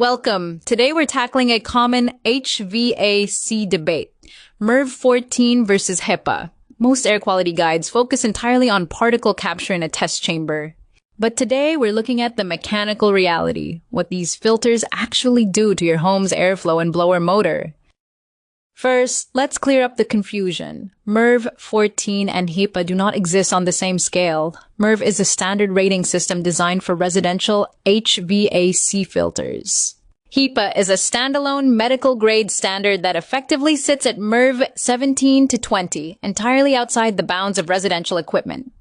Welcome. Today we're tackling a common HVAC debate, MERV 14 versus HEPA. Most air quality guides focus entirely on particle capture in a test chamber. But today we're looking at the mechanical reality, what these filters actually do to your home's airflow and blower motor. First, let's clear up the confusion. MERV 14 and HEPA do not exist on the same scale. MERV is a standard rating system designed for residential HVAC filters. HEPA is a standalone medical-grade standard that effectively sits at MERV 17 to 20, entirely outside the bounds of residential equipment.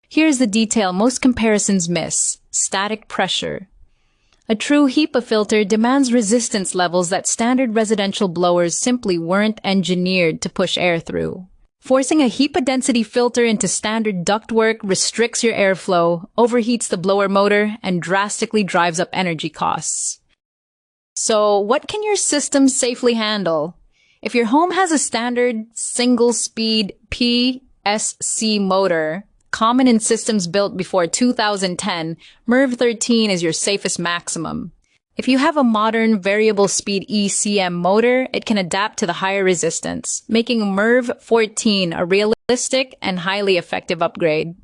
Here's the detail most comparisons miss: static pressure. A true HEPA filter demands resistance levels that standard residential blowers simply weren't engineered to push air through. Forcing a HEPA density filter into standard ductwork restricts your airflow, overheats the blower motor, and drastically drives up energy costs. So, what can your system safely handle? If your home has a standard single-speed PSC motor, common in systems built before 2010, MERV 13 is your safest maximum. If you have a modern variable speed ECM motor, it can adapt to the higher resistance, making MERV 14 a realistic and highly effective upgrade.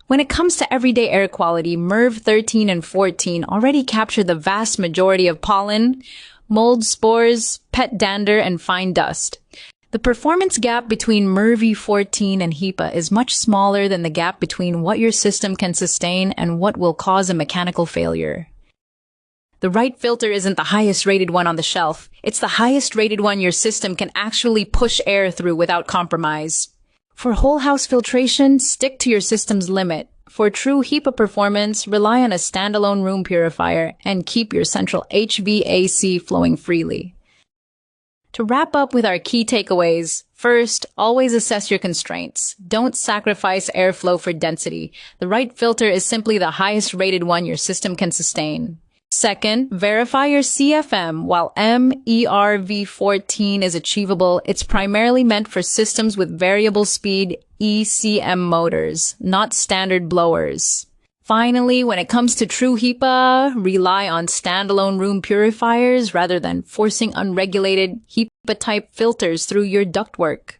When it comes to everyday air quality, MERV 13 and 14 already capture the vast majority of pollen, mold spores, pet dander, and fine dust. The performance gap between MERV 14 and HEPA is much smaller than the gap between what your system can sustain and what will cause a mechanical failure. The right filter isn't the highest rated one on the shelf. It's the highest rated one your system can actually push air through without compromise. For whole house filtration, stick to your system's limit. For true HEPA performance, rely on a standalone room purifier and keep your central HVAC flowing freely. To wrap up with our key takeaways, first, always assess your constraints. Don't sacrifice airflow for density. The right filter is simply the highest rated one your system can sustain. Second, verify your CFM. While MERV 14 is achievable, it's primarily meant for systems with variable speed ECM motors, not standard blowers. Finally, when it comes to true HEPA, rely on standalone room purifiers rather than forcing unregulated HEPA-type filters through your ductwork.